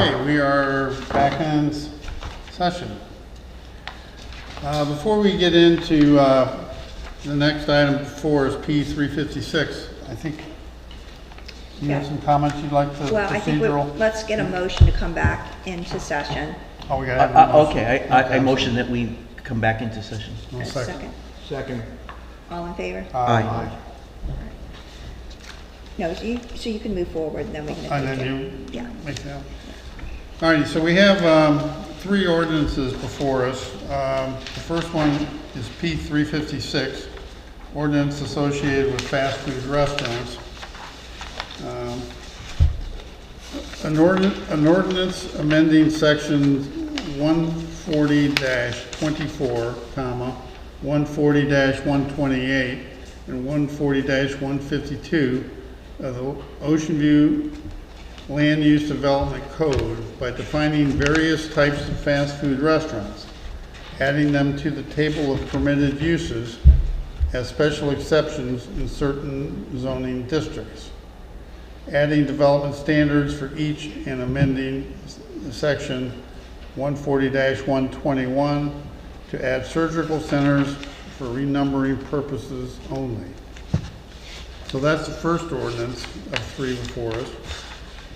Okay, we are back in session. Before we get into the next item before is P356, I think you have some comments you'd like to Well, I think let's get a motion to come back into session. Oh, we got to have a motion. Okay, I motion that we come back into session. One A second. Second. All in favor? Aye. No, so you can move forward, and then we can. And then take you it. Yeah. make that. All righty, so we have three ordinances before us. The first one is P356, ordinance associated with fast food restaurants. An ordinance amending section 140-24, 140-128, and 140-152 of the Ocean View Land Use Development Code by defining various types of fast food restaurants, adding them to the table of permitted uses as special exceptions in certain zoning districts, adding development standards for each and amending section 140-121 to add surgical centers for renumbering purposes only. So that's the first ordinance of three before us.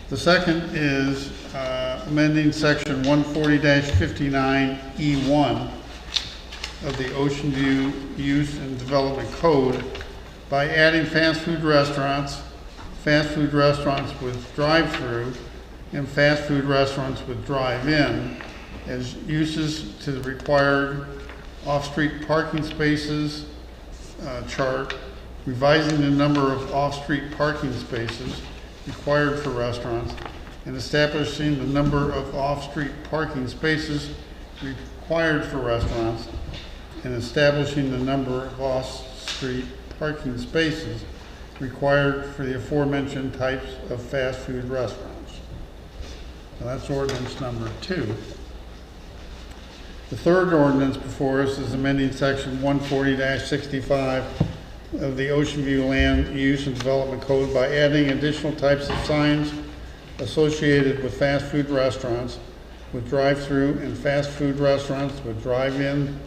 The second is amending section 140-59E1 of the Ocean View Use and Development Code by adding fast food restaurants with drive-through, and fast food restaurants with drive-in as uses to the required off-street parking spaces chart, revising the number of off-street parking spaces required for restaurants, and establishing the number of off-street parking spaces required for restaurants, and establishing the number of off-street parking spaces required for the aforementioned types of fast food restaurants. Now that's ordinance number 2. The third ordinance before us is amending section 140-65 of the Ocean View Land Use and Development Code by adding additional types of signs associated with fast food restaurants with drive-through and fast food restaurants with drive-in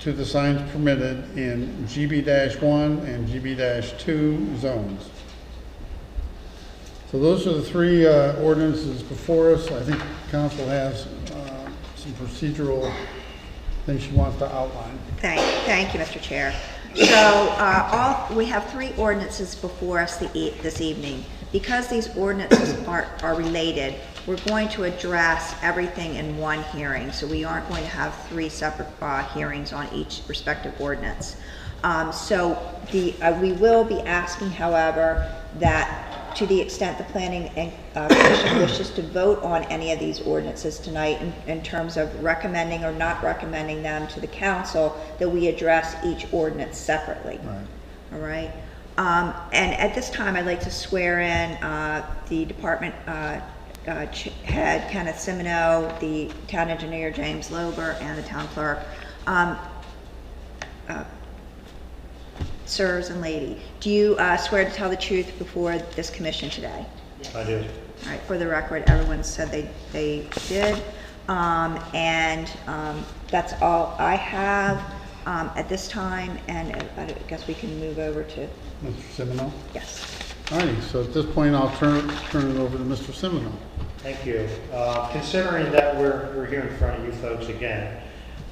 to the signs permitted in GB-1 and GB-2 zones. So those are the three ordinances before us. I think council has some procedural things she wants to outline. Thank you, Mr. Chair. So we have three ordinances before us this evening. Because these ordinances are related, we're going to address everything in one hearing. So we aren't going to have three separate hearings on each respective ordinance. We will be asking, however, that to the extent the planning and commission wishes to vote on any of these ordinances tonight in terms of recommending or not recommending them to the council, that we address each ordinance separately. Right. All right. And at this time, I'd like to swear in the department head, Kenneth Simino, the town engineer, James Lober, and the town clerk. Sirs and lady, do you swear to tell the truth before this commission today? I do. All right, for the record, everyone said they did. That's all I have at this time, and I guess we can move over to, Mr. Semino? yes. All righty, so at this point, I'll turn it over to Mr. Semino. Thank you. Considering that we're here in front of you folks again,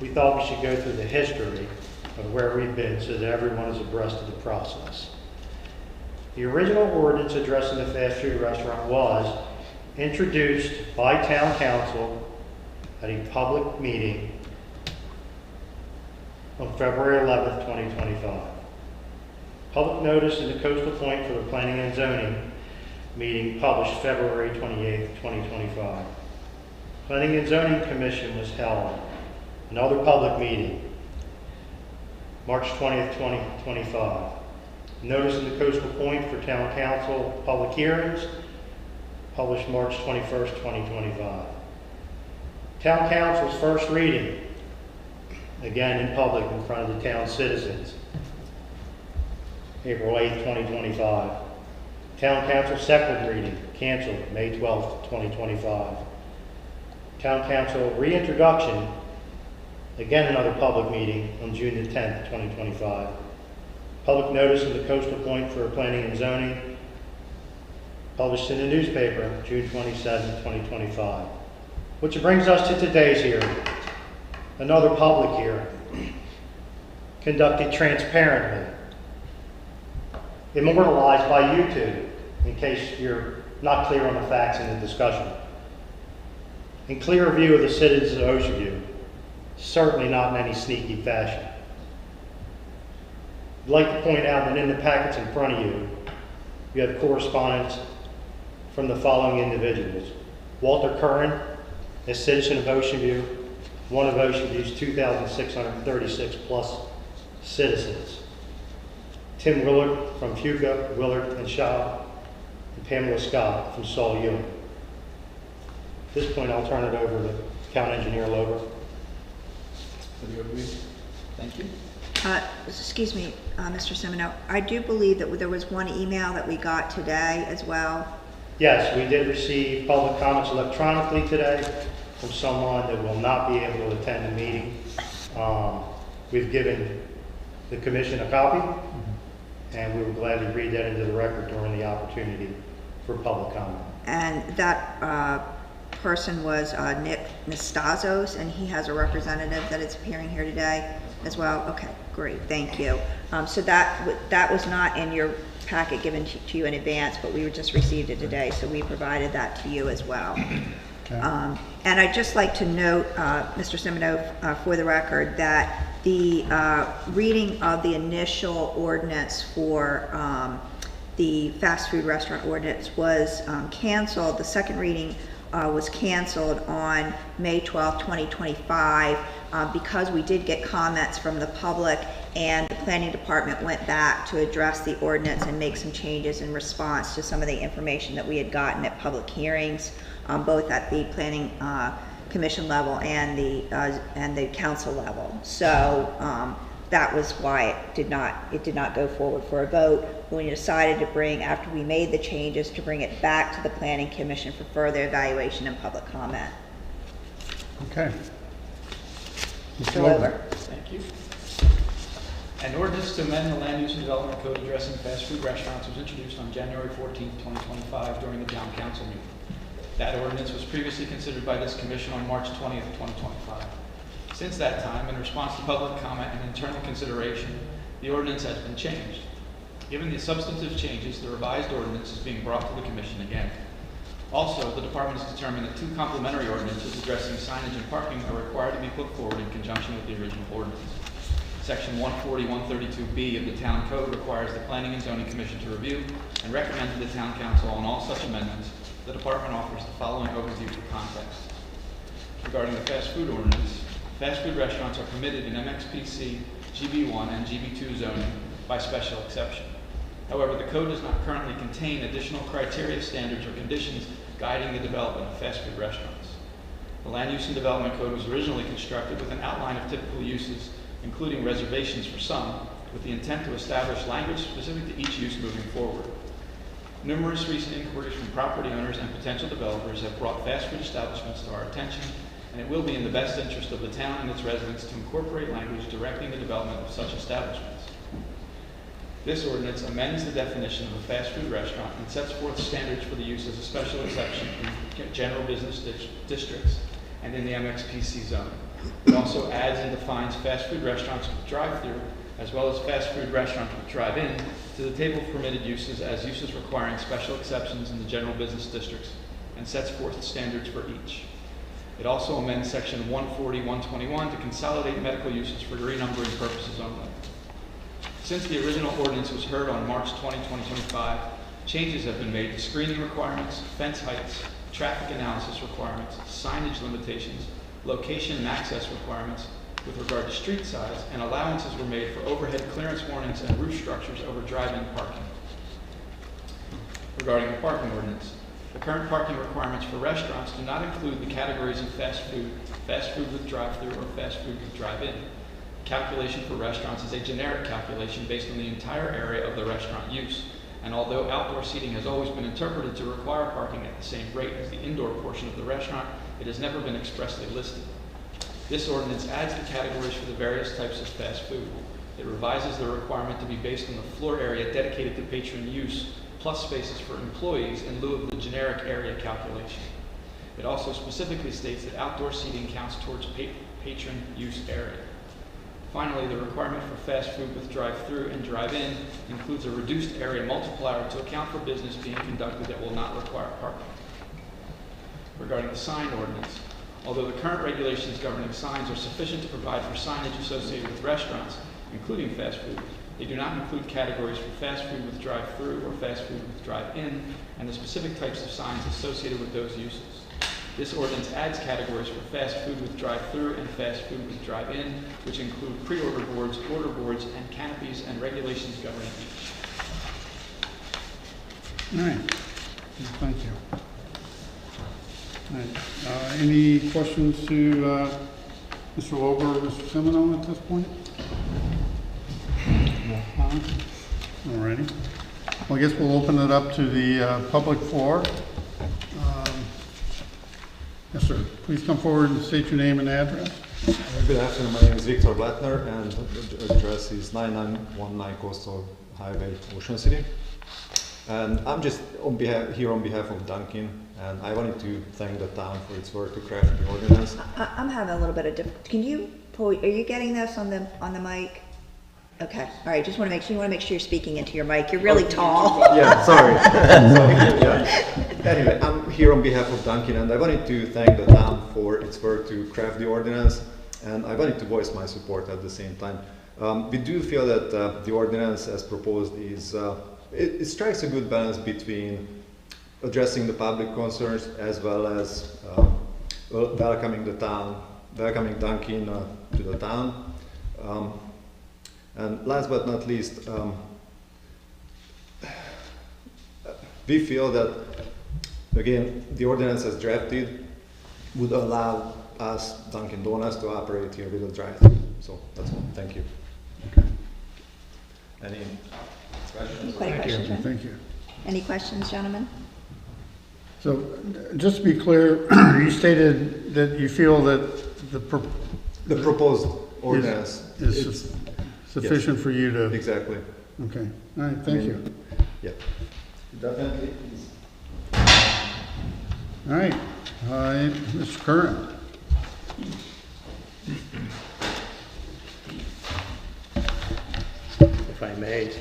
we thought we should go through the history of where we've been so that everyone is abreast of the process. The original ordinance addressing the fast food restaurant was introduced by town council at a public meeting on February 11th, 2025. Public notice in the Coastal Point for the Planning and Zoning meeting published February 28th, 2025. Planning and Zoning Commission was held. Another public meeting, March 20th, 2025. Notice in the Coastal Point for Town Council public hearings, published March 21st, 2025. Town Council's first reading, again in public in front of the town citizens, April 8th, 2025. Town Council second reading, canceled May 12th, 2025. Town Council reintroduction, again another public meeting on June the 10th, 2025. Public notice of the coastal point for planning and zoning, published in the newspaper, June 27th, 2025. Which brings us to today's hearing, another public hearing, conducted transparently, immortalized by YouTube, in case you're not clear on the facts in the discussion. In clear view of the citizens of Ocean View, certainly not in any sneaky fashion. I'd like to point out that in the packets in front of you, you have correspondence from the following individuals. Walter Curran, a citizen of Ocean View, one of Ocean View's 2,636 plus citizens. Tim Willard from Fuga, Willard and Shaw, and Pamela Scott from Saul Ewing. At this point, I'll turn it over to Town Engineer Lober. Thank you. Excuse me, Mr. Semino, I do believe that there was one email that we got today as well. Yes, we did receive public comments electronically today from someone that will not be able to attend the meeting. We've given the commission a copy, and we will gladly read that into the record during the opportunity for public comment. And that person was Nick Nastazos, and he has a representative that is appearing here today as well. Okay, great, thank you. So that was not in your packet given to you in advance, but we just received it today, so we provided that to you as well. Okay. And I'd just like to note, Mr. Semino, for the record, that the reading of the initial ordinance for the fast food restaurant ordinance was canceled. The second reading was canceled on May 12, 2025, because we did get comments from the public, and the planning department went back to address the ordinance and make some changes in response to some of the information that we had gotten at public hearings, both at the planning commission level and the council level. So that was why it did not go forward for a vote. When we decided to bring, after we made the changes, to bring it back to the planning commission for further evaluation and public comment. Okay. Mr. Lober. Thank you. An ordinance to amend the Land Use and Development Code addressing fast food restaurants was introduced on January 14, 2025 during the town council meeting. That ordinance was previously considered by this commission on March 20, 2025. Since that time, in response to public comment and internal consideration, the ordinance has been changed. Given the substantive changes, the revised ordinance is being brought to the commission again. Also, the department has determined that two complementary ordinances addressing signage and parking are required to be put forward in conjunction with the original ordinance. Section 140-132B of the Town Code requires the Planning and Zoning Commission to review and recommend to the Town Council on all such amendments. The department offers the following overview for context. Regarding the fast food ordinance, fast food restaurants are permitted in MXPC, GB1, and GB2 zoning by special exception. However, the code does not currently contain additional criteria, standards, or conditions guiding the development of fast food restaurants. The Land Use and Development Code was originally constructed with an outline of typical uses, including reservations for some, with the intent to establish language specific to each use moving forward. Numerous recent inquiries from property owners and potential developers have brought fast food establishments to our attention, and it will be in the best interest of the town and its residents to incorporate language directing the development of such establishments. This ordinance amends the definition of a fast food restaurant and sets forth standards for the use as a special exception in general business districts and in the MXPC zone. It also adds and defines fast food restaurants with drive-through, as well as fast food restaurants with drive-in, to the table of permitted uses as uses requiring special exceptions in the general business districts, and sets forth standards for each. It also amends section 140-121 to consolidate medical uses for renumbering purposes only. Since the original ordinance was heard on March 20, 2025, changes have been made to screening requirements, fence heights, traffic analysis requirements, signage limitations, location and access requirements with regard to street size, and allowances were made for overhead clearance warnings and roof structures over drive-in parking. Regarding the parking ordinance, the current parking requirements for restaurants do not include the categories of fast food with drive-through, or fast food with drive-in. Calculation for restaurants is a generic calculation based on the entire area of the restaurant use and although outdoor seating has always been interpreted to require parking at the same rate as the indoor portion of the restaurant, it has never been expressly listed. This ordinance adds the categories for the various types of fast food. It revises the requirement to be based on the floor area dedicated to patron use, plus spaces for employees in lieu of the generic area calculation. It also specifically states that outdoor seating counts towards patron use area. Finally, the requirement for fast food with drive-through and drive-in includes a reduced area multiplier to account for business being conducted that will not require parking. Regarding the sign ordinance, although the current regulations governing signs are sufficient to provide for signage associated with restaurants, including fast food, they do not include categories for fast food with drive-through or fast food with drive-in and the specific types of signs associated with those uses. This ordinance adds categories for fast food with drive-through and fast food with drive-in, which include pre-order boards, order boards, and canopies and regulations governing each. All right, thank you. All right, any questions to Mr. Lober or Mr. Semino at this point? All righty. Well, I guess we'll open it up to the public floor. Yes, sir. Please come forward and state your name and address. Good afternoon. My name is Victor Blattner, and the address is 9919 Coastal Highway, Ocean City. And I'm just here on behalf of Dunkin', and I wanted to thank the town for its work to craft the ordinance. I'm having a little bit of difficulty. Can you pull, are you getting this on the mic? Okay, all right, just want to make sure, you're speaking into your mic. You're really tall. Yeah, sorry. Yeah. Anyway, I'm here on behalf of Dunkin', and I wanted to thank the town for its work to craft the ordinance, and I wanted to voice my support at the same time. We do feel that the ordinance as proposed is, it strikes a good balance between addressing the public concerns as well as welcoming Dunkin' to the town. And last but not least, we feel that, again, the ordinance as drafted would allow us, Dunkin' Donuts, to operate here with a drive-thru. So that's all. Thank you. Any questions? Thank you. Any questions, gentlemen? So, just to be clear, you stated that you feel that the proposed ordinance is sufficient for you to... Exactly. Okay, all right, thank you. Yeah. Definitely. All right, Mr. Curran. If I may, I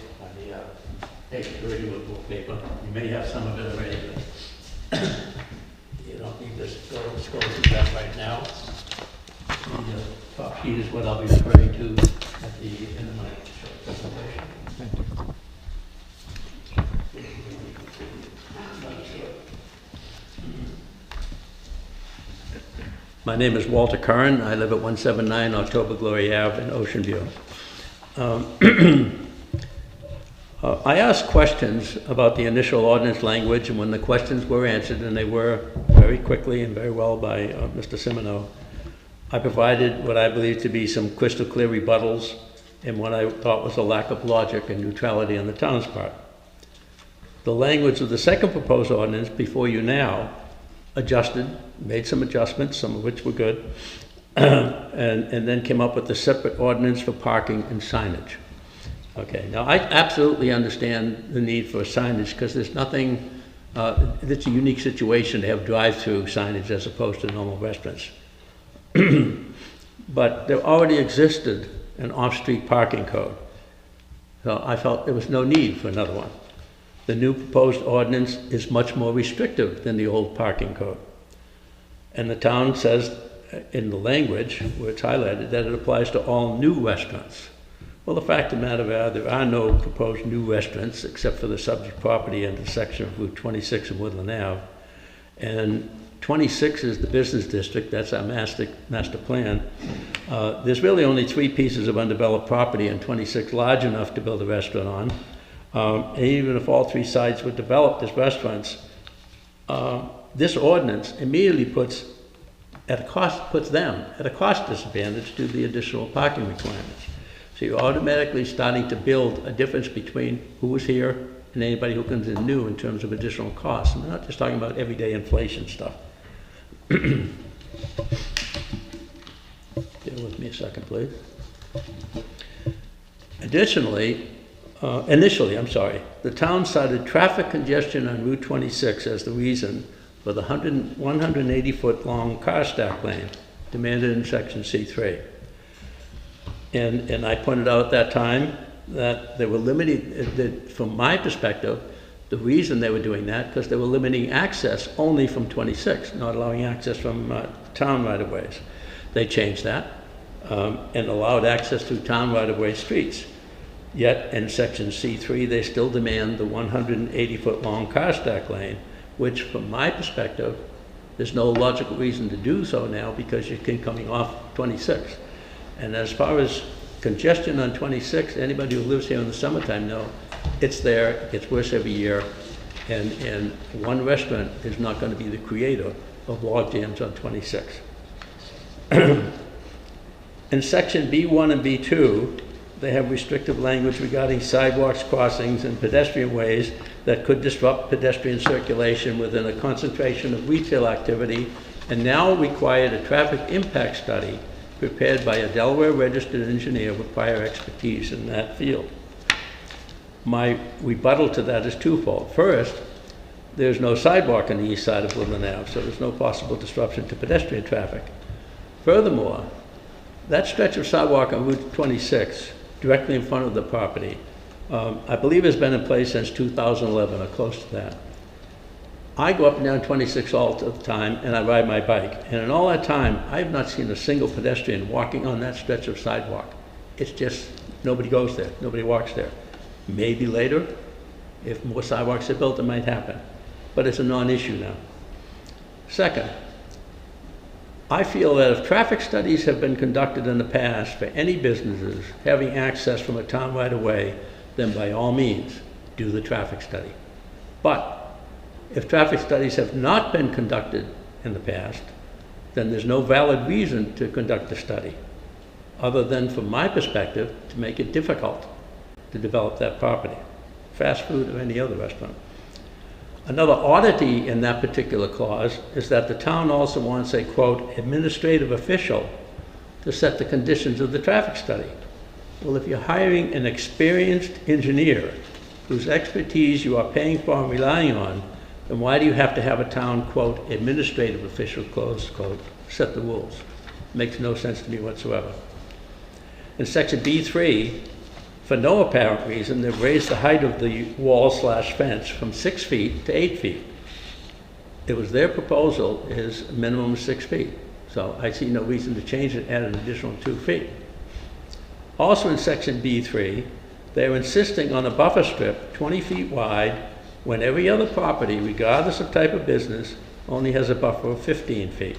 take it already with book paper. You may have some of it already, but you don't need this to go through that right now. The top sheet is what I'll be referring to at the end of my short presentation. My name is Walter Curran. I live at 179 October Glory Ave in Ocean View. I asked questions about the initial ordinance language, and when the questions were answered, and they were very quickly and very well by Mr. Semino, I provided what I believe to be some crystal clear rebuttals and what I thought was a lack of logic and neutrality on the town's part. The language of the second proposed ordinance before you now made some adjustments, some of which were good, and then came up with a separate ordinance for parking and signage. Okay, now I absolutely understand the need for signage because there's nothing, it's a unique situation to have drive-through signage as opposed to normal restaurants. But there already existed an off-street parking code, so I felt there was no need for another one. The new proposed ordinance is much more restrictive than the old parking code. And the town says in the language where it's highlighted that it applies to all new restaurants. Well, the fact of the matter is there are no proposed new restaurants except for the subject property and the section of Route 26 and Woodland Ave. And 26 is the business district, that's our master plan. There's really only 3 pieces of undeveloped property and 26 large enough to build a restaurant on. And even if all 3 sites were developed as restaurants, this ordinance immediately puts them at a cost disadvantage to the additional parking requirements. So you're automatically starting to build a difference between who is here and anybody who comes in new in terms of additional costs. I'm not just talking about everyday inflation stuff. Bear with me a second, please. Initially, the town cited traffic congestion on Route 26 as the reason for the 180-foot-long car stack lane demanded in Section C3. And I pointed out at that time that they were limiting, that from my perspective, the reason they were doing that, because they were limiting access only from 26, not allowing access from town right-of-ways. They changed that and allowed access through town right-of-way streets. Yet in Section C3, they still demand the 180-foot-long car stack lane, which from my perspective, there's no logical reason to do so now because you keep coming off 26. And as far as congestion on 26, anybody who lives here in the summertime know it's there, it gets worse every year, and one restaurant is not going to be the creator of log jams on 26. In Section B1 and B2, they have restrictive language regarding sidewalks, crossings, and pedestrian ways that could disrupt pedestrian circulation within a concentration of retail activity, and now required a traffic impact study prepared by a Delaware registered engineer with prior expertise in that field. My rebuttal to that is twofold. First, there's no sidewalk on the east side of Woodland Ave, so there's no possible disruption to pedestrian traffic. Furthermore, that stretch of sidewalk on Route 26, directly in front of the property, I believe has been in place since 2011 or close to that. I go up and down 26 all the time and I ride my bike. And in all that time, I have not seen a single pedestrian walking on that stretch of sidewalk. It's just, nobody goes there, nobody walks there. Maybe later, if more sidewalks are built, it might happen. But it's a non-issue now. Second, I feel that if traffic studies have been conducted in the past for any businesses having access from a town right away, then by all means, do the traffic study. But if traffic studies have not been conducted in the past, then there's no valid reason to conduct a study, other than, from my perspective, to make it difficult to develop that property, fast food or any other restaurant. Another oddity in that particular clause is that the town also wants a, quote, administrative official to set the conditions of the traffic study. Well, if you're hiring an experienced engineer whose expertise you are paying for and relying on, then why do you have to have a town, quote, administrative official, close quote, set the rules? Makes no sense to me whatsoever. In Section B3, for no apparent reason, they've raised the height of the wall/fence from 6 feet to 8 feet. It was their proposal is a minimum of 6 feet. So I see no reason to change it, add an additional 2 feet. Also in Section B3, they're insisting on a buffer strip 20 feet wide when every other property, regardless of type of business, only has a buffer of 15 feet.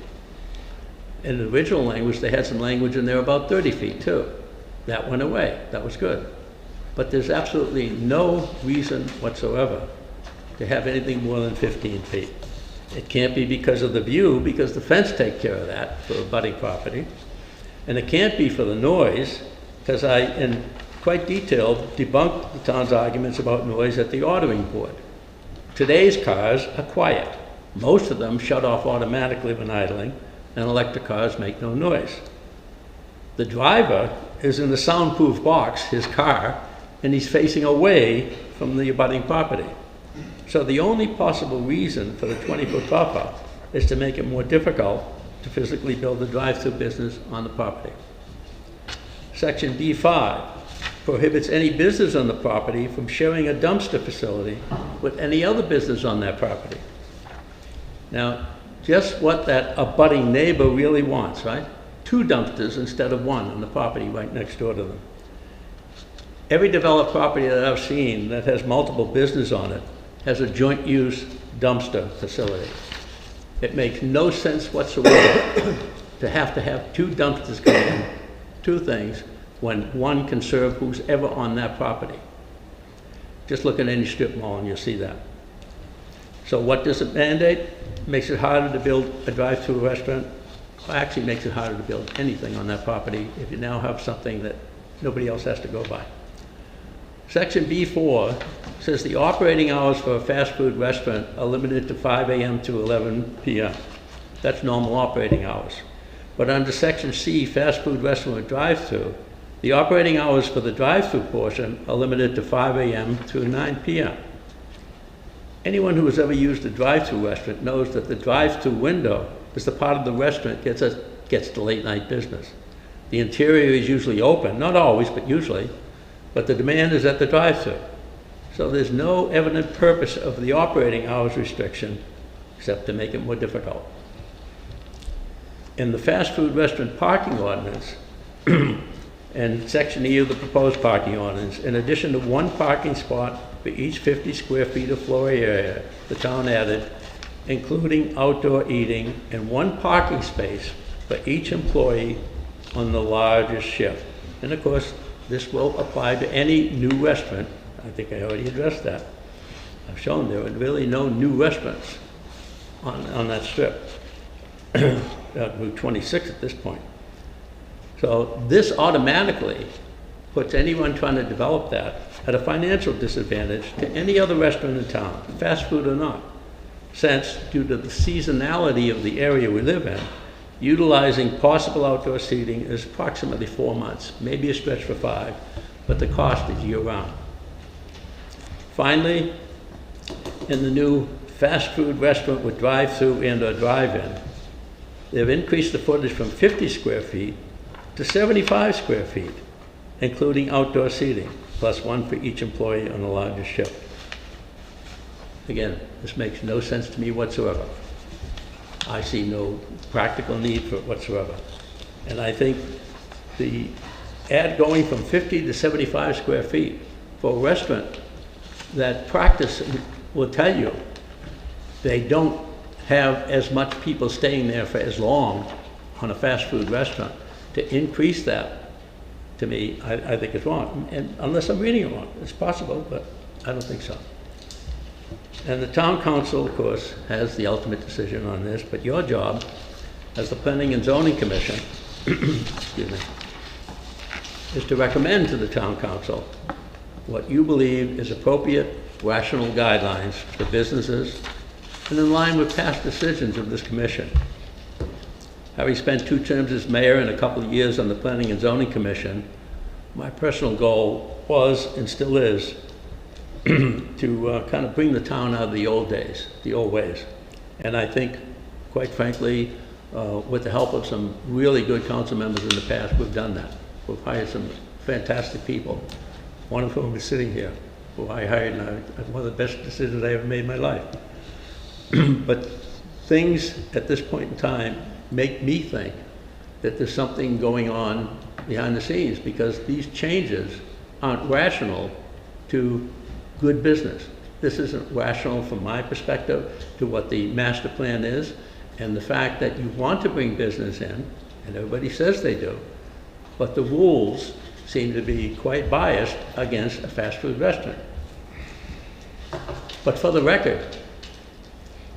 In the original language, they had some language in there about 30 feet too. That went away. That was good. But there's absolutely no reason whatsoever to have anything more than 15 feet. It can't be because of the view, because the fence takes care of that for abutting property. And it can't be for the noise, because I, in quite detail, debunked the town's arguments about noise at the ordering board. Today's cars are quiet. Most of them shut off automatically when idling, and electric cars make no noise. The driver is in the soundproof box, his car, and he's facing away from the abutting property. So the only possible reason for the 20-foot buffer is to make it more difficult to physically build a drive-through business on the property. Section B5 prohibits any business on the property from sharing a dumpster facility with any other business on that property. Now, just what that abutting neighbor really wants, right? 2 dumpsters instead of 1 on the property right next door to them. Every developed property that I've seen that has multiple business on it has a joint use dumpster facility. It makes no sense whatsoever to have 2 dumpsters come in, 2 things, when one can serve who's ever on that property. Just look at any strip mall and you'll see that. So what does it mandate? Makes it harder to build a drive-through restaurant. Well, actually makes it harder to build anything on that property if you now have something that nobody else has to go by. Section B4 says the operating hours for a fast food restaurant are limited to 5 a.m. to 11 p.m. That's normal operating hours. But under Section C, fast food restaurant with drive-through, the operating hours for the drive-through portion are limited to 5 a.m. to 9 p.m. Anyone who has ever used a drive-through restaurant knows that the drive-through window is the part of the restaurant that gets the late-night business. The interior is usually open, not always, but usually, but the demand is at the drive-through. So there's no evident purpose of the operating hours restriction except to make it more difficult. In the fast food restaurant parking ordinance, and Section E of the proposed parking ordinance, in addition to one parking spot for each 50 square feet of floor area, the town added, including outdoor eating, and one parking space for each employee on the largest shift. And of course, this will apply to any new restaurant. I think I already addressed that. I've shown there are really no new restaurants on that strip. Route 26 at this point. So this automatically puts anyone trying to develop that at a financial disadvantage to any other restaurant in town, fast food or not, since due to the seasonality of the area we live in, utilizing possible outdoor seating is approximately 4 months, maybe a stretch for 5, but the cost is year-round. Finally, in the new fast food restaurant with drive-through and or drive-in, they've increased the footage from 50 square feet to 75 square feet, including outdoor seating, plus one for each employee on the largest shift. Again, this makes no sense to me whatsoever. I see no practical need for it whatsoever. And I think the ad going from 50 to 75 square feet for a restaurant that practice will tell you they don't have as much people staying there for as long on a fast food restaurant. To increase that, to me, I think it's wrong. And unless I'm reading it wrong, it's possible, but I don't think so. And the town council, of course, has the ultimate decision on this, but your job as the Planning and Zoning Commission excuse me, is to recommend to the town council what you believe is appropriate, rational guidelines for businesses and in line with past decisions of this commission. Having spent 2 terms as mayor and a couple of years on the Planning and Zoning Commission, my personal goal was and still is to kind of bring the town out of the old days, the old ways. And I think, quite frankly, with the help of some really good council members in the past, we've done that. We've hired some fantastic people, one of whom is sitting here, who I hired, and one of the best decisions I ever made in my life. But things at this point in time make me think that there's something going on behind the scenes, because these changes aren't rational to good business. This isn't rational from my perspective to what the master plan is, and the fact that you want to bring business in, and everybody says they do, but the rules seem to be quite biased against a fast food restaurant. But for the record,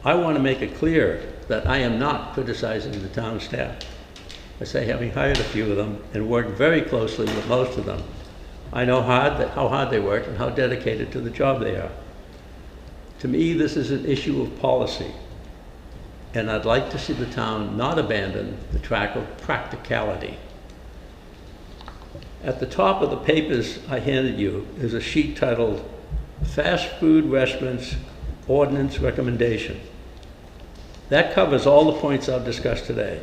I want to make it clear that I am not criticizing the town staff. I say, having hired a few of them and worked very closely with most of them, I know how hard they work and how dedicated to the job they are. To me, this is an issue of policy, and I'd like to see the town not abandon the track of practicality. At the top of the papers I handed you is a sheet titled Fast Food Restaurants Ordinance Recommendation. That covers all the points I've discussed today.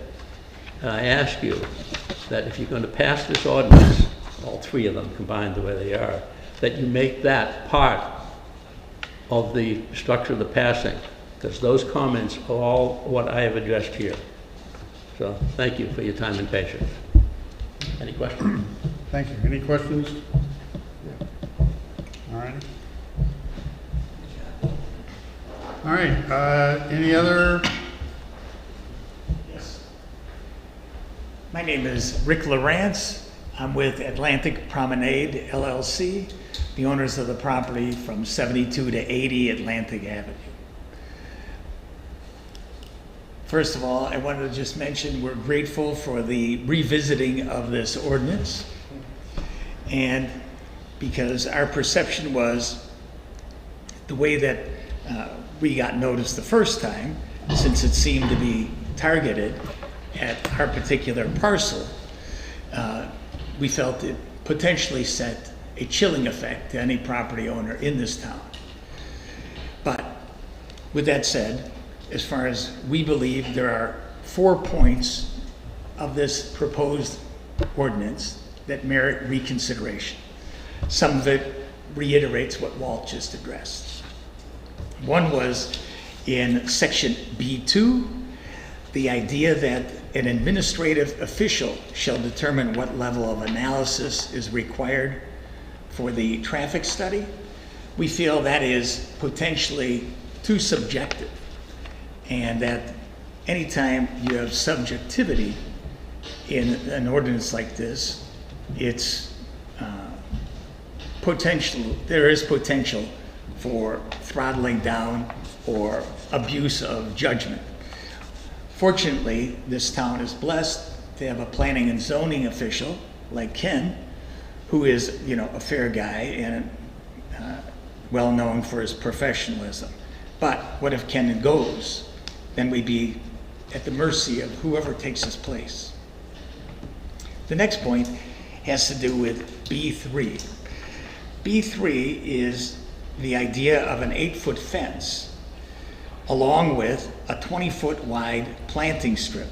And I ask you that if you're going to pass this ordinance, all 3 of them combined the way they are, that you make that part of the structure of the passing, because those comments are all what I have addressed here. So thank you for your time and patience. Any questions? Thank you. Any questions? All right. All right, any other? Yes. My name is Rick Lawrence. I'm with Atlantic Promenade LLC, the owners of the property from 72 to 80 Atlantic Avenue. First of all, I wanted to just mention we're grateful for the revisiting of this ordinance. And because our perception was the way that we got noticed the first time, since it seemed to be targeted at our particular parcel, we felt it potentially set a chilling effect to any property owner in this town. But with that said, as far as we believe, there are 4 points of this proposed ordinance that merit reconsideration. Some of it reiterates what Walt just addressed. One was in section B2, the idea that an administrative official shall determine what level of analysis is required for the traffic study. We feel that is potentially too subjective, and that anytime you have subjectivity in an ordinance like this, it's there is potential for throttling down or abuse of judgment. Fortunately, this town is blessed to have a planning and zoning official like Ken, who is, a fair guy and well known for his professionalism. But what if Ken goes? Then we'd be at the mercy of whoever takes his place. The next point has to do with B3. B3 is the idea of an 8-foot fence along with a 20-foot wide planting strip.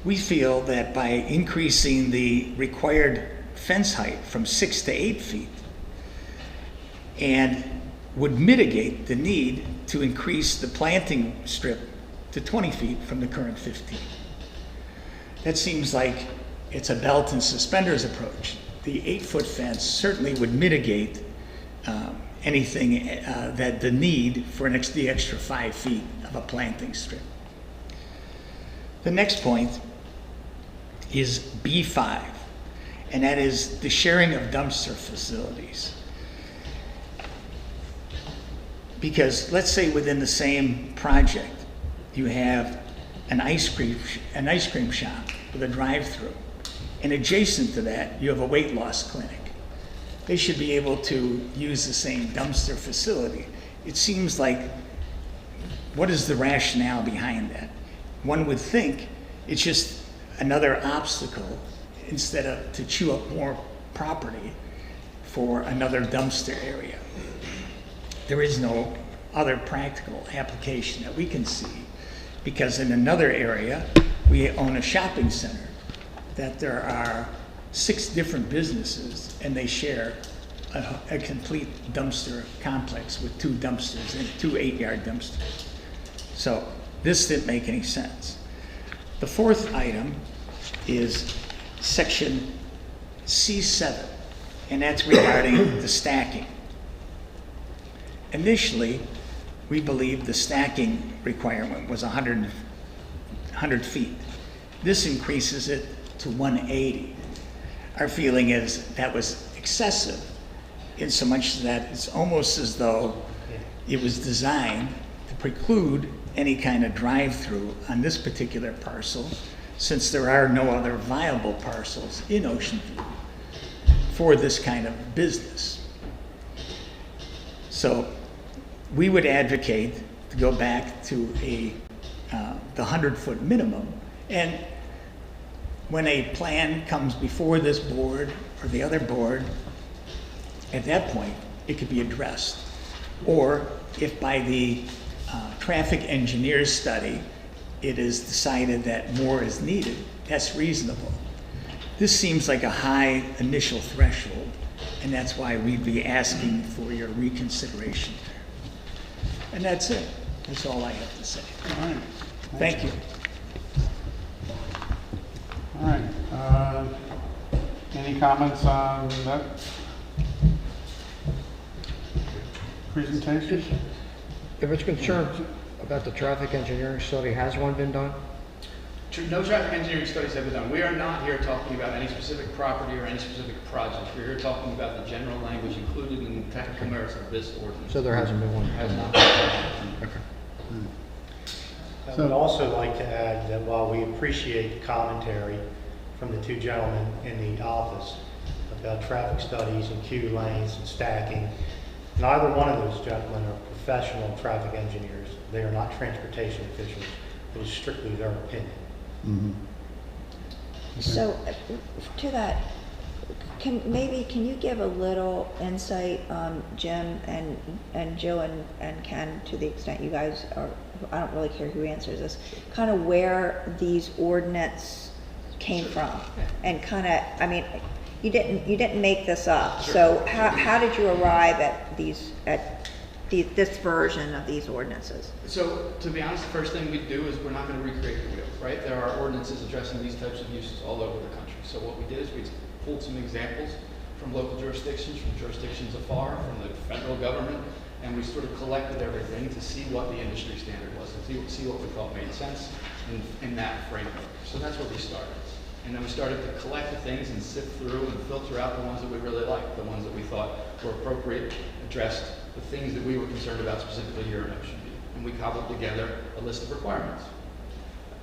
We feel that by increasing the required fence height from 6 to 8 feet and would mitigate the need to increase the planting strip to 20 feet from the current 15. That seems like it's a belt and suspenders approach. The 8-foot fence certainly would mitigate anything that the need for the extra 5 feet of a planting strip. The next point is B5, and that is the sharing of dumpster facilities. Because let's say within the same project, you have an ice cream shop with a drive-through, and adjacent to that, you have a weight loss clinic. They should be able to use the same dumpster facility. It seems like, what is the rationale behind that? One would think it's just another obstacle instead of to chew up more property for another dumpster area. There is no other practical application that we can see, because in another area, we own a shopping center that there are 6 different businesses, and they share a complete dumpster complex with 2 dumpsters and 2 8-yard dumpsters. So this didn't make any sense. The 4th item is section C7, and that's regarding the stacking. Initially, we believed the stacking requirement was 100 feet. This increases it to 180. Our feeling is that was excessive, in so much that it's almost as though it was designed to preclude any kind of drive-through on this particular parcel, since there are no other viable parcels in Ocean View for this kind of business. So we would advocate to go back to the 100-foot minimum, and when a plan comes before this board or the other board, at that point, it could be addressed. Or if by the traffic engineer's study, it is decided that more is needed, that's reasonable. This seems like a high initial threshold, and that's why we'd be asking for your reconsideration. And that's it. That's all I have to say. All right. Thank you. All right. Any comments on that presentation? If it's concerned about the traffic engineering study, has one been done? No traffic engineering studies have been done. We are not here talking about any specific property or any specific project. We're here talking about the general language included in the technical merits of this ordinance. So there hasn't been one? Has not. I would also like to add that while we appreciate the commentary from the 2 gentlemen in the office about traffic studies and queue lanes and stacking. Neither one of those gentlemen are professional traffic engineers. They are not transportation officials. It is strictly their opinion. So, to that, can you give a little insight, Jim and Jill and Ken, to the extent you guys are, I don't really care who answers this, kind of where these ordinance came from? And kind of, I mean, you didn't make this up, so how did you arrive at this version of these ordinances? So, to be honest, the first thing we do is we're not going to recreate the wheel, right? There are ordinances addressing these types of uses all over the country. So what we did is we pulled some examples from local jurisdictions, from jurisdictions afar, from the federal government, and we sort of collected everything to see what the industry standard was, and see what we thought made sense in that framework. So that's where we started. And then we started to collect the things and sift through and filter out the ones that we really liked, the ones that we thought were appropriate, addressed the things that we were concerned about specifically here in Ocean View. And we cobbled together a list of requirements.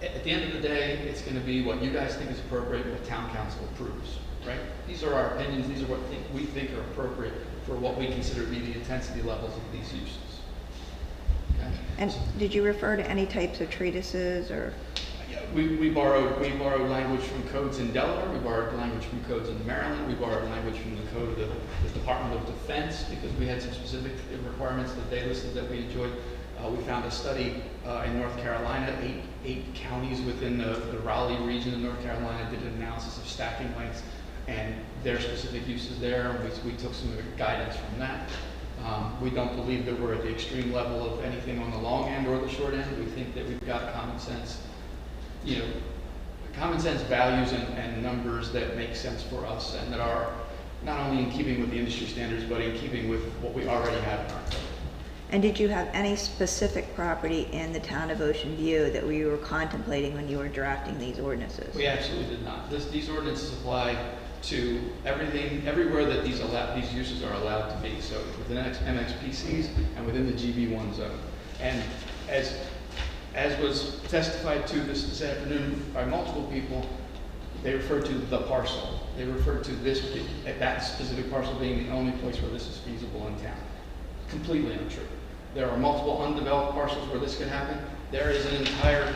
At the end of the day, it's going to be what you guys think is appropriate, what town council approves, right? These are our opinions. These are what we think are appropriate for what we consider to be the intensity levels of these uses. Okay? And did you refer to any types of treatises or? Yeah, we borrowed language from codes in Delaware. We borrowed language from codes in Maryland. We borrowed language from the code of the Department of Defense because we had some specific requirements that they listed that we enjoyed. We found a study in North Carolina, eight counties within the Raleigh region of North Carolina did an analysis of stacking lengths and their specific uses there. And we took some guidance from that. We don't believe that we're at the extreme level of anything on the long end or the short end. We think that we've got common sense, common sense values and numbers that make sense for us and that are not only in keeping with the industry standards, but in keeping with what we already have in our code. And did you have any specific property in the town of Ocean View that we were contemplating when you were drafting these ordinances? We absolutely did not. These ordinances apply to everything, everywhere that these uses are allowed to be. So within MXPCs and within the GB1 zone. And as was testified to this afternoon by multiple people, they refer to the parcel. They refer to that specific parcel being the only place where this is feasible in town. Completely untrue. There are multiple undeveloped parcels where this could happen. There is an entire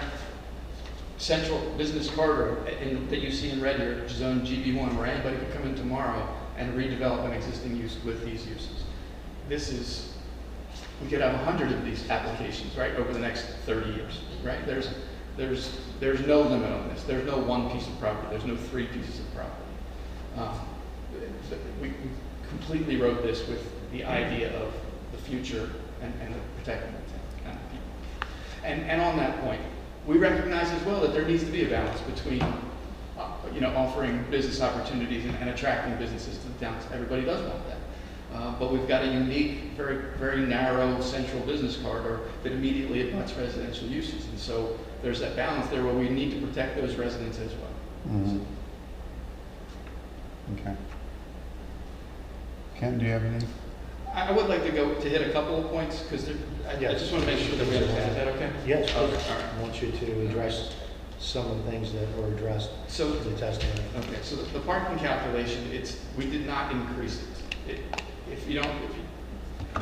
central business corridor that you see in red here, zone GB1, where anybody could come in tomorrow and redevelop an existing use with these uses. We could have 100 of these applications, right, over the next 30 years, right? There's no limit on this. There's no one piece of property. There's no 3 pieces of property. We completely wrote this with the idea of the future and protecting the town and the people. And on that point, we recognize as well that there needs to be a balance between, offering business opportunities and attracting businesses to the towns. Everybody does want that. But we've got a unique, very, very narrow central business corridor that immediately abuts residential uses. And so there's that balance there where we need to protect those residents as well. Mm-hmm. Okay. Ken, do you have any? I would like to hit a couple of points because I just want to make sure that we understand. Is that okay? Yes, Okay. please. All right. I want you to address some of the things that were addressed in the testimony. Okay, so the parking calculation, we did not increase it.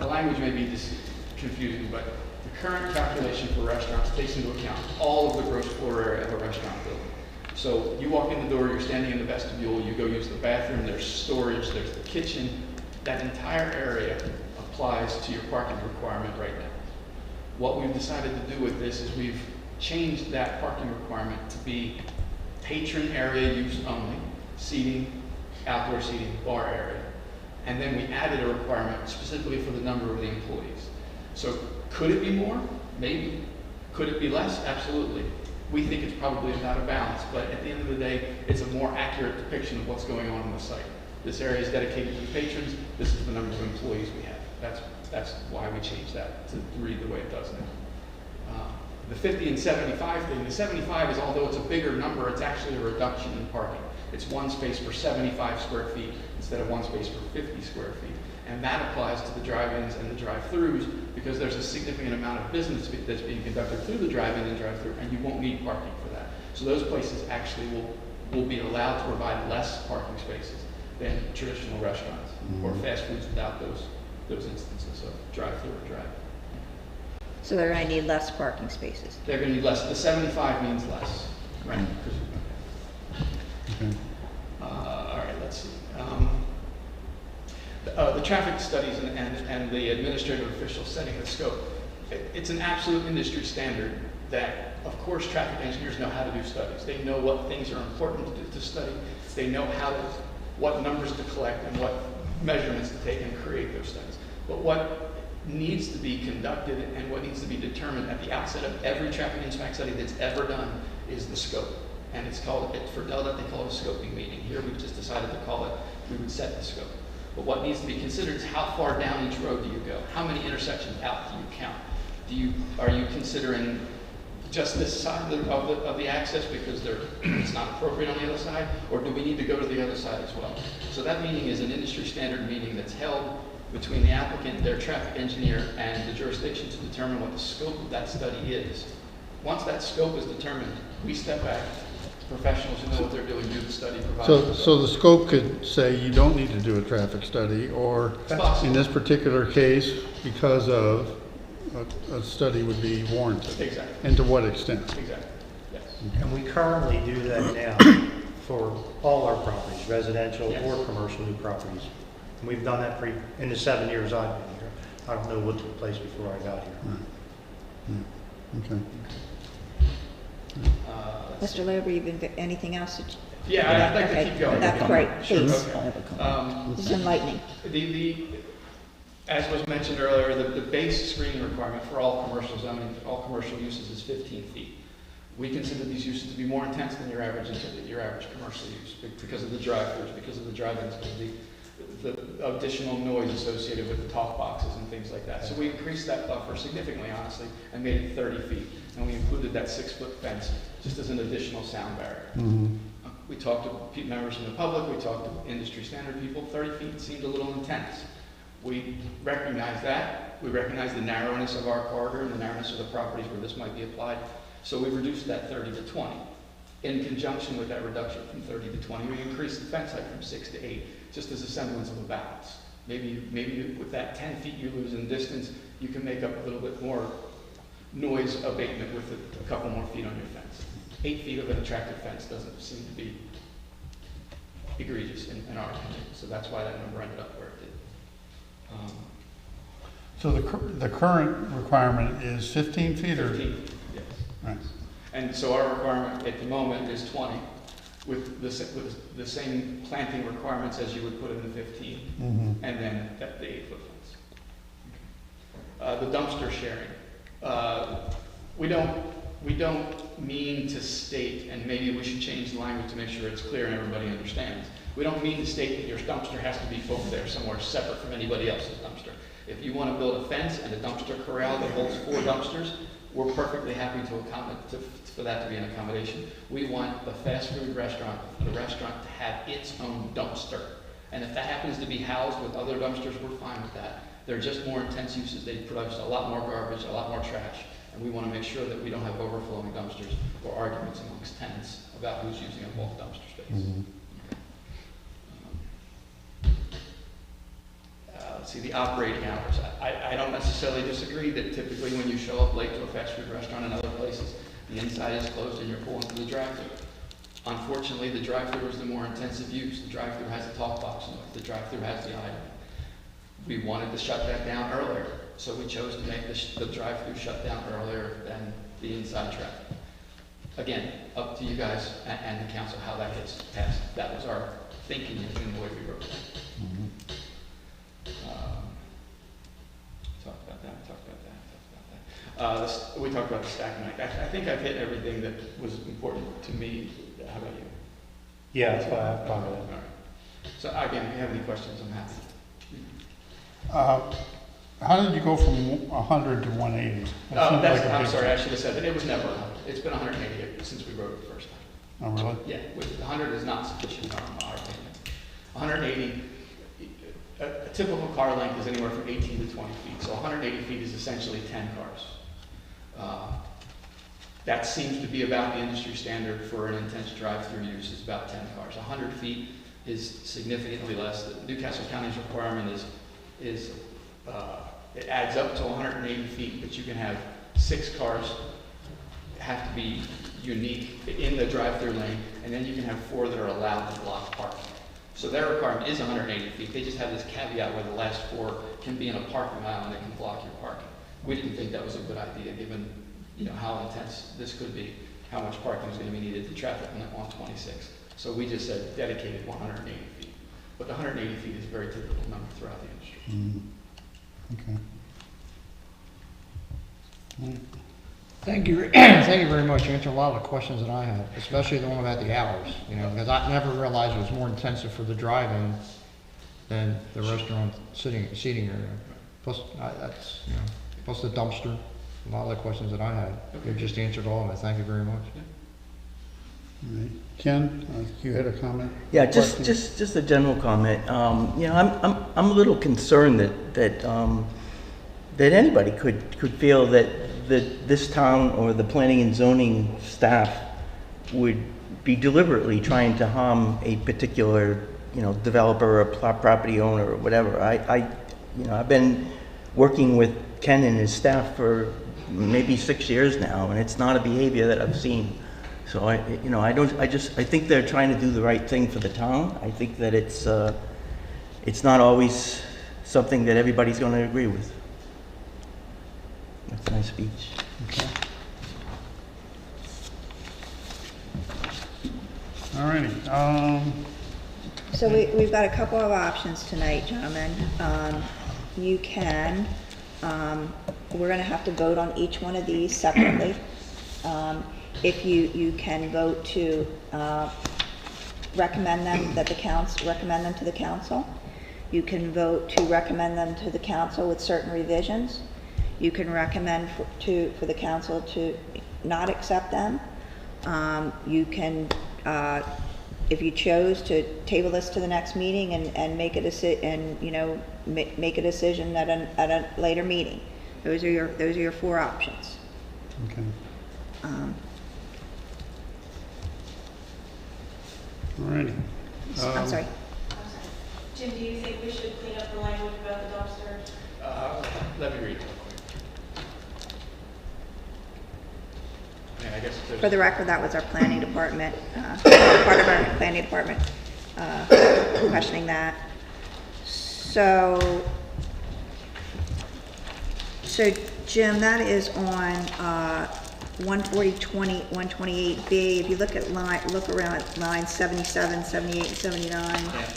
The language may be just confusing, but the current calculation for restaurants takes into account all of the gross floor area of a restaurant building. So you walk in the door, you're standing in the vestibule, you go use the bathroom, there's storage, there's the kitchen. That entire area applies to your parking requirement right now. What we've decided to do with this is we've changed that parking requirement to be patron area use only, seating, outdoor seating, bar area. And then we added a requirement specifically for the number of the employees. So could it be more? Maybe. Could it be less? Absolutely. We think it's probably about a balance, but at the end of the day, it's a more accurate depiction of what's going on the site. This area is dedicated to the patrons. This is the number of employees we have. That's why we changed that to read the way it does now. The 50 and 75 thing, the 75 is, although it's a bigger number, it's actually a reduction in parking. It's 1 space per 75 square feet instead of 1 space per 50 square feet. And that applies to the drive-ins and the drive-throughs because there's a significant amount of business that's being conducted through the drive-in and drive-through, and you won't need parking for that. So those places actually will be allowed to provide less parking spaces. than traditional restaurants or fast foods without those instances of drive-through or drive. So they're gonna need less parking spaces. They're going to need less. The 75 means less, right? Okay. All right, let's see. The traffic studies and the administrative officials setting the scope. It's an absolute industry standard that, of course, traffic engineers know how to do studies. They know what things are important to study. They know what numbers to collect and what measurements to take and create those studies. But what needs to be conducted and what needs to be determined at the outset of every traffic impact study that's ever done is the scope. And it's called, for DelDOT, they call it a scoping meeting. Here we've just decided to call it, we would set the scope. But what needs to be considered is how far down each road do you go? How many intersections out do you count? Are you considering just this side of the access because it's not appropriate on the other side? Or do we need to go to the other side as well? So that meeting is an industry standard meeting that's held between the applicant, their traffic engineer, and the jurisdiction to determine what the scope of that study is. Once that scope is determined, we step back, professionals who know what they're doing do the study. So the scope could say you don't need to do a traffic study, or in this particular case, because of a study would be warranted. Exactly. And to what extent? Exactly, yes. And we currently do that now for all our properties, residential Yes. or commercial new properties. And we've done that in the 7 years I've been here. I don't know what took place before I got here. Okay. Mr. Labor, anything else? Yeah, I'd like to Okay, keep going. that's great, Sure, please. okay. This is enlightening. As was mentioned earlier, the base screening requirement for all commercial zoning, all commercial uses is 15 feet. We consider these uses to be more intense than your average commercial use because of the drive-throughs, because of the drive-ins, the additional noise associated with the talk boxes and things like that. So we increased that buffer significantly, honestly, and made it 30 feet. And we included that 6-foot fence just as an additional sound barrier. We talked to members from the public, we talked to industry standard people. 30 feet seemed a little intense. We recognize that. We recognize the narrowness of our corridor and the narrowness of the properties where this might be applied. So we reduced that 30 to 20. In conjunction with that reduction from 30 to 20, we increased the fence height from 6 to 8, just as a semblance of a balance. Maybe with that 10 feet you lose in distance, you can make up a little bit more noise abatement with a couple more feet on your fence. 8 feet of an attractive fence doesn't seem to be egregious in our opinion, so that's why that number ended up where it did. So the current requirement is 15 feet or? 15, yes. Right. And so our requirement at the moment is 20, with the same planting requirements as you would put in the 15, and then the 8-foot fence. The dumpster sharing. We don't mean to state, and maybe we should change the language to make sure it's clear and everybody understands. We don't mean to state that your dumpster has to be over there somewhere separate from anybody else's dumpster. If you want to build a fence and a dumpster corral that holds 4 dumpsters, we're perfectly happy to accommodate for that to be an accommodation. We want the fast food restaurant, the restaurant to have its own dumpster. And if that happens to be housed with other dumpsters, we're fine with that. They're just more intense uses. They produce a lot more garbage, a lot more trash. And we want to make sure that we don't have overflowing dumpsters or arguments amongst tenants about who's using a bulk dumpster space. Let's see, the operating hours. I don't necessarily disagree that typically when you show up late to a fast food restaurant and other places, the inside is closed and you're pulling through the drive-thru. Unfortunately, the drive-thru is the more intensive use. The drive-thru has a talk box noise. The drive-thru has the item. We wanted to shut that down earlier, so we chose to make the drive-thru shut down earlier than the inside traffic. Again, up to you guys and the council how that gets passed. That was our thinking in the way we wrote it. We talked about the stacking. I think I've hit everything that was important to me. How about you? Yeah, that's why I've covered it. All right. So again, if you have any questions, I'm happy. How did you go from 100 to 180? That seems like a I'm big sorry, I jump. should have said that. It was never 100. It's been 180 since we wrote it the first time. Oh, really? Yeah, 100 is not sufficient in our opinion. 180, a typical car length is anywhere from 18 to 20 feet. So 180 feet is essentially 10 cars. That seems to be about the industry standard for an intense drive-through use is about 10 cars. 100 feet is significantly less. The Newcastle County's requirement is it adds up to 180 feet, but you can have 6 cars, have to be unique in the drive-through lane, and then you can have 4 that are allowed to block parking. So their requirement is 180 feet. They just have this caveat where the last 4 can be in a parking aisle and they can block your parking. We didn't think that was a good idea, given how intense this could be, how much parking is going to be needed, the traffic on 26. So we just said dedicated 180 feet. But the 180 feet is a very typical number throughout the industry. Okay. Thank you, thank you very much. You answered a lot of the questions that I had, especially the one about the hours, because I never realized it was more intensive for the drive-in than the restaurant seating area. Plus, plus the dumpster, a lot of the questions that I had. You just answered all of it. Thank you very much. All right. Ken, you had a comment? Yeah, Question? just a general comment. I'm a little concerned that anybody could feel that this town or the planning and zoning staff would be deliberately trying to harm a particular, developer or property owner or whatever. I've been working with Ken and his staff for maybe 6 years now, and it's not a behavior that I've seen. So I think they're trying to do the right thing for the town. I think that it's not always something that everybody's going to agree with. That's my speech. Okay. All righty. So we've got a couple of options tonight, gentlemen. You can, we're gonna have to vote on each one of these separately. If you can vote to recommend them to the council. You can vote to recommend them to the council with certain revisions. You can recommend for the council to not accept them. You can, if you chose to table this to the next meeting and make a make a decision at a later meeting. Those are your 4 options. Okay. All righty. I'm sorry. Jim, do you think we should clean up the language about the dumpster? Let me read it real quick. I guess if there's- For the record, that was our planning department, part of our planning department questioning that. So Jim, that is on 140-128B. If you look around at lines 77, 78, and 79. Yeah.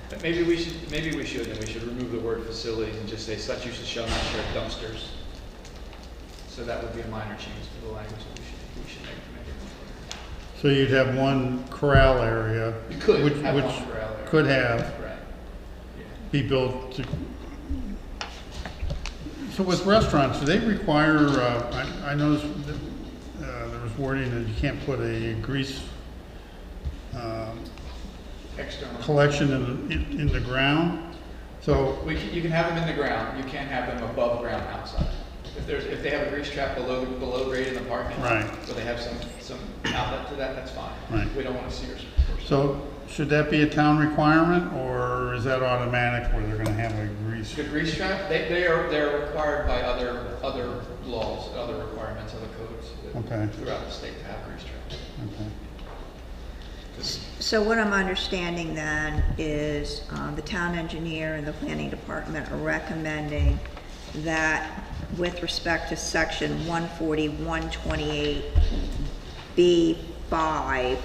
But maybe we should remove the word facilities and just say such uses shall not share dumpsters. So that would be a minor change to the language that we should make it. So you'd have one corral area. You could which have one corral area. could have Right. Yeah. be built to. So with restaurants, do they require, I noticed that, there was wording that you can't put a grease External. collection in the ground? So, You can have them in the ground. You can't have them above ground outside. If they have a grease trap below grade in the parking lot, Right. so they have some outlet to that, that's fine. Right. We don't want to see your. so should that be a town requirement, or is that automatic where they're gonna have a grease? The grease trap, they're required by other laws, other requirements, other codes Okay. throughout the state to have grease traps. Okay. So what I'm understanding then is the town engineer and the planning department are recommending that with respect to section 140-128B5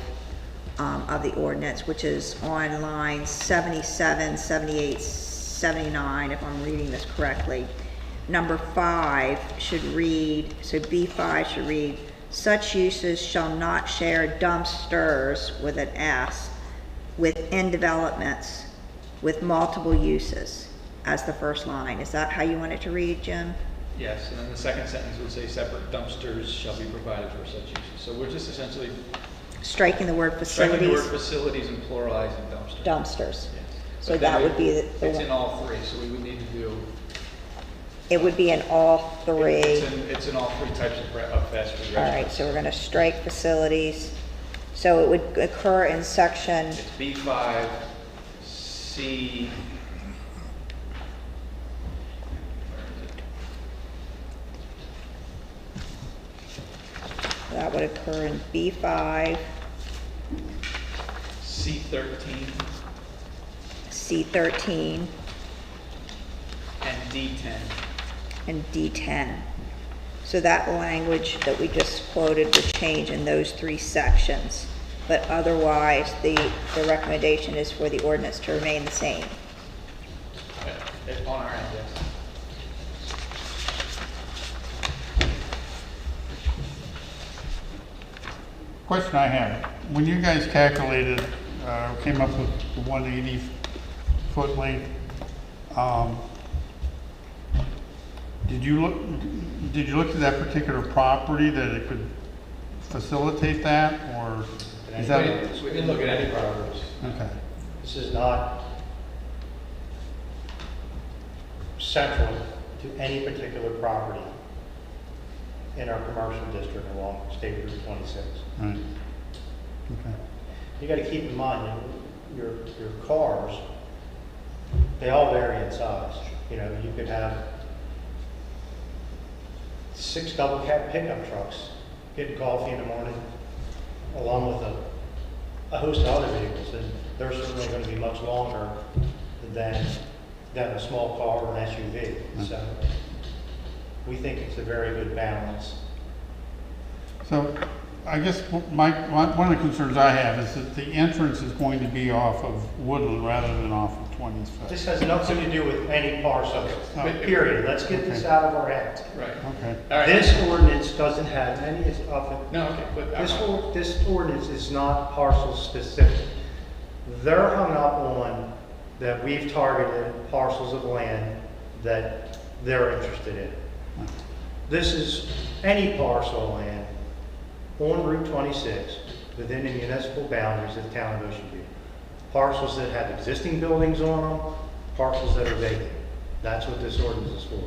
of the ordinance, which is on lines 77, 78, 79, if I'm reading this correctly, number 5 should read, so B5 should read, such uses shall not share dumpsters with an S within developments with multiple uses as the first line. Is that how you want it to read, Jim? Yes, and then the second sentence would say separate dumpsters shall be provided for such uses. So we're just essentially Striking the word striking the word facilities, facilities and pluralizing dumpsters. Dumpsters. Yes. So But then that would be the It's one. in all 3, so we would need to do. It would be in all 3. It's in all 3 types of fast food All right, restaurants. so we're gonna strike facilities. So it would occur in section, It's B5, C, that would occur in B5, C13, C13, and D10. and D10. So that language that we just quoted would change in those three sections. But otherwise, the recommendation is for the ordinance to remain the same. On our end, yes. Question I have, when you guys calculated, came up with the 180 foot length, did you look at that particular property that it could facilitate that, or is that? We can look at any properties. Okay, This is not central to any particular property in our commercial district along State Route 26. right, okay. You gotta keep in mind, your cars, they all vary in size. You know, you could have 6 double cab pickup trucks getting coffee in the morning, along with a host of other vehicles, and they're certainly gonna be much longer than a small car or an SUV. So we think it's a very good balance. So I guess one of the concerns I have is that the entrance is going to be off of Woodland rather than off of 25th. This has nothing to do with any parcel, Oh. period. Let's get this out of our heads. Right. Okay, All right. This ordinance doesn't have any of it. No, okay, but This ordinance is not parcel specific. They're hung up on that we've targeted parcels of land that they're interested in. This is any parcel of land on Route 26 within the municipal boundaries of the town of Ocean View. Parcels that have existing buildings on them, parcels that are vacant. That's what this ordinance is for.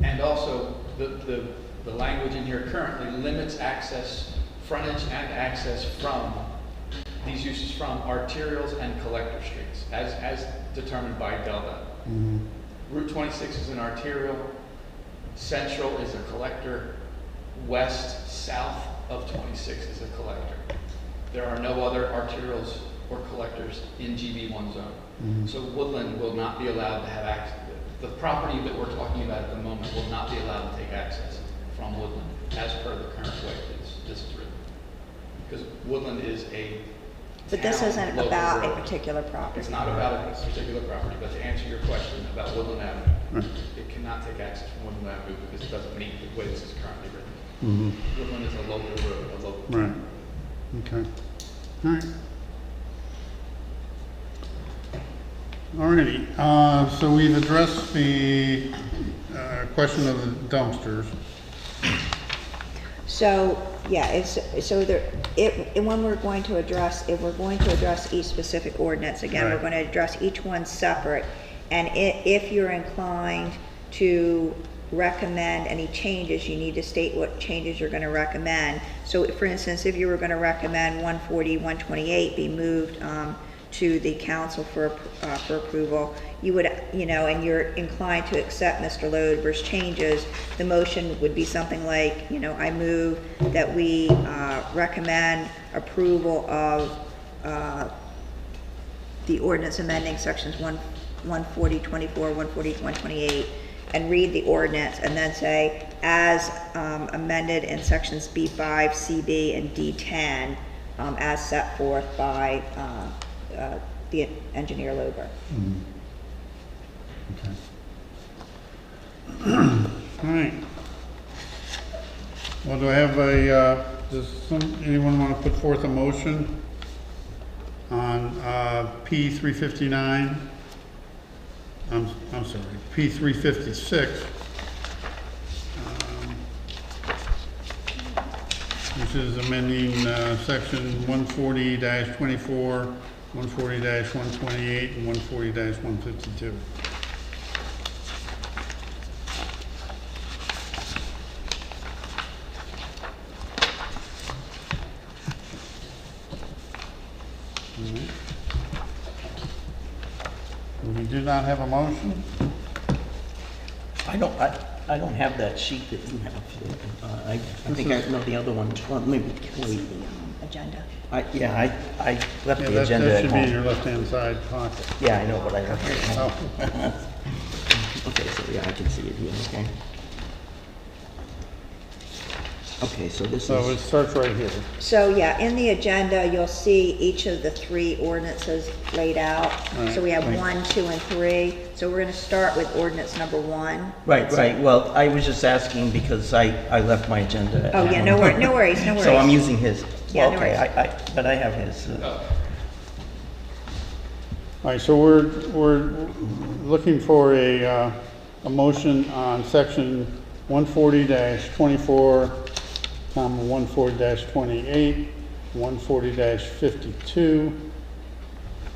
And also, the language in here currently limits access, frontage and access from, these uses from arterials and collector streets, as determined by Delta. Route 26 is an arterial, Central is a collector, west, south of 26 is a collector. There are no other arterials or collectors in GB1 zone. So Woodland will not be allowed to have access. The property that we're talking about at the moment will not be allowed to take access from Woodland as per the current way this is written. Because Woodland is a But this town isn't local about a road. particular property. It's not about a particular property, but to answer your question about Woodland Avenue, it cannot take access from Woodland Avenue because it doesn't meet the way this is currently written. Woodland is a local road, a local. right, okay, all right. Alrighty, so we've addressed the question of the dumpsters. So, yeah, when we're going to address, if we're going to address each specific ordinance, again, we're Right. going to address each one separate. And if you're inclined to recommend any changes, you need to state what changes you're going to recommend. So, for instance, if you were going to recommend 140, 128 be moved to the council for approval, you would, and you're inclined to accept Mr. Lodeber's changes, the motion would be something like, I move that we recommend approval of the ordinance amending sections 14024, 140, 128, and read the ordinance, and then say, as amended in sections B5, CB, and D10, as set forth by the engineer Lober. Okay. All right. Well, do I have anyone want to put forth a motion on P359? I'm sorry, P356, which is amending section 140-24, 140-128, and 140-152. not have a motion? I don't have that sheet that you have. I think I know the other one. Well, maybe, wait. Agenda. Yeah, I left Yeah, the that agenda at should be in home. your left-hand side pocket. Yeah, I know, but I left it at home. Oh, Okay, so yeah, I can see it here, okay. Okay, so this so it is, starts right here. So, yeah, in the agenda, you'll see each of the three ordinances laid out. So we have Right. 1, 2, and 3. So we're gonna start with ordinance number 1. right, well, I was just asking because I left my agenda at Oh, home. yeah, no worries, no worries, no worries. So I'm using his. Yeah, Well, no okay, worries. but I have his. All right, so we're looking for a motion on section 140-24, 140-28, 140-52.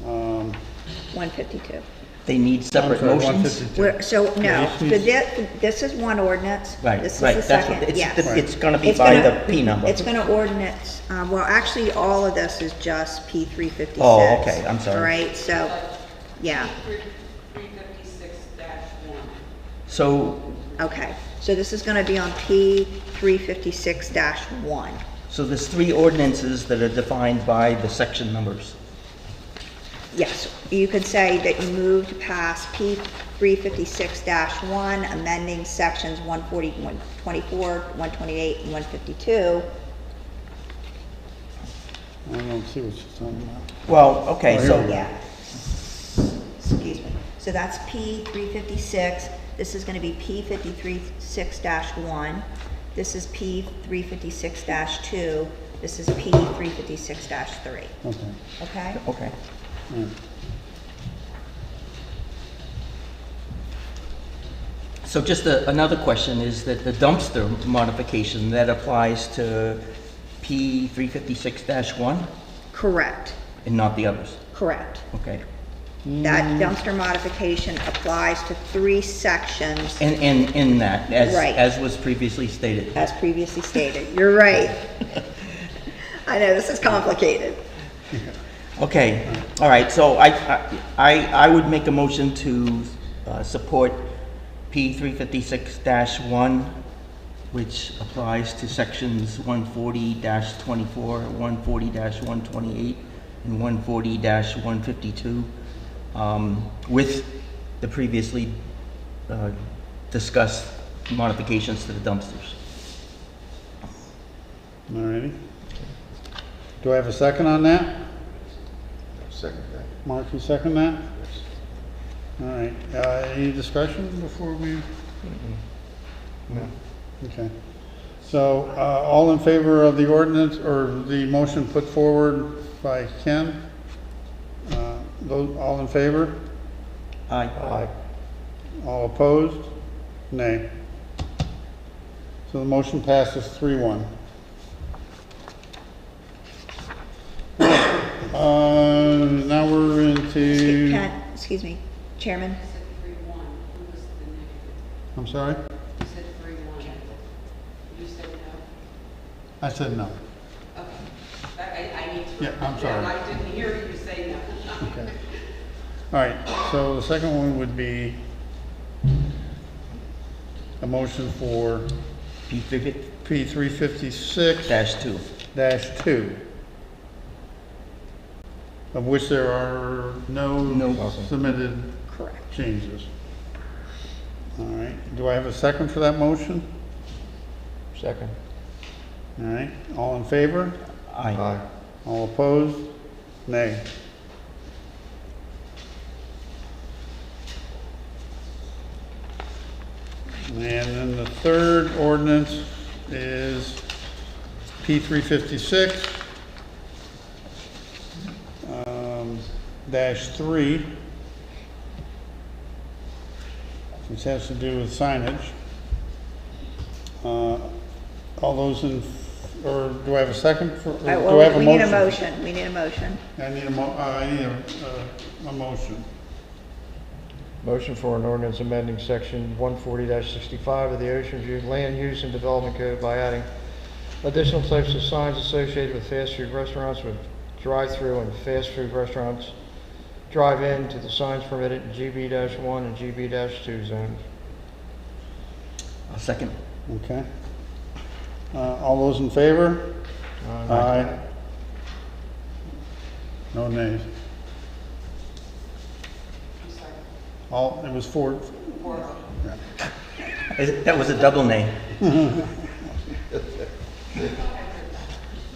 152. They need separate I'm sorry, motions? 152. So, no, Yeah, for this is one ordinance. Right, This is right, the that's what, second, yes. it's gonna be It's by gonna- the P number. It's gonna ordinance, well, actually, all of this is just P 356. Oh, okay, I'm sorry. All right, so, yeah, 356-1. So, okay. So this is gonna be on P 356-1. so there's three ordinances that are defined by the section numbers. Yes, you could say that you moved past P 356-1, amending sections 140, 124, 128, and 152. I don't see what she's talking about. Well, okay, Oh, here so, we go. Yeah. Excuse me. So that's P 356. This is gonna be P 536-1. This is P 356-2. This is P 356-3. Okay. Okay? okay. All right. So just another question is that the dumpster modification, that applies to P 356-1 Correct. and not the others? Correct. Okay. That dumpster modification applies to 3 sections And in that, Right. as was previously stated. as previously stated. You're right. I know, this is complicated. Okay, all right, so I would make a motion to support P 356-1, which applies to sections 140-24, 140-128, and 140-152, with the previously discussed modifications to the dumpsters. All righty. Do I have a second on that? Second that. Mark, you second that? All right, any discussion before we? No. Okay. So, all in favor of the ordinance, or the motion put forward by Ken? Those, all in favor? Aye. All opposed? Nay. So the motion passes 3-1. Now we're into, Excuse me, Chairman? I said 3-1. Who was the negative? I'm sorry? You said 3-1. You said no? I said no. Okay. I need to. Yeah, I'm sorry. I didn't hear you say no. Okay. All right, so the second one would be a motion for P P 356-2, 356-2. of which there are no No. submitted Correct. changes. All right, do I have a second for that motion? Second. All right, all in favor? Aye. All opposed? Nay. And then the third ordinance is P 356 -3, which has to do with signage. All those in, or do I have a second for, or do I Well, have a motion? we need a motion, we need a motion. I need a motion. Motion for an ordinance amending section 140-65 of the Ocean View Land Use and Development Code by adding additional types of signs associated with fast food restaurants with drive-through and fast food restaurants, drive-in to the signs permitted in GB-1 and GB-2 zones. I'll second. Okay. All those in favor? Aye. No nays. I'm sorry. It was four. Four. That was a double name.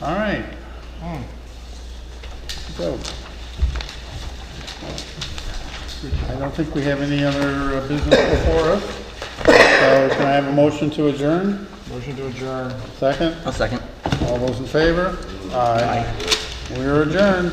All right. So, I don't think we have any other business before us. So can I have a motion to adjourn? Motion to adjourn. Second? I'll second. All those in favor? Aye. We are adjourned.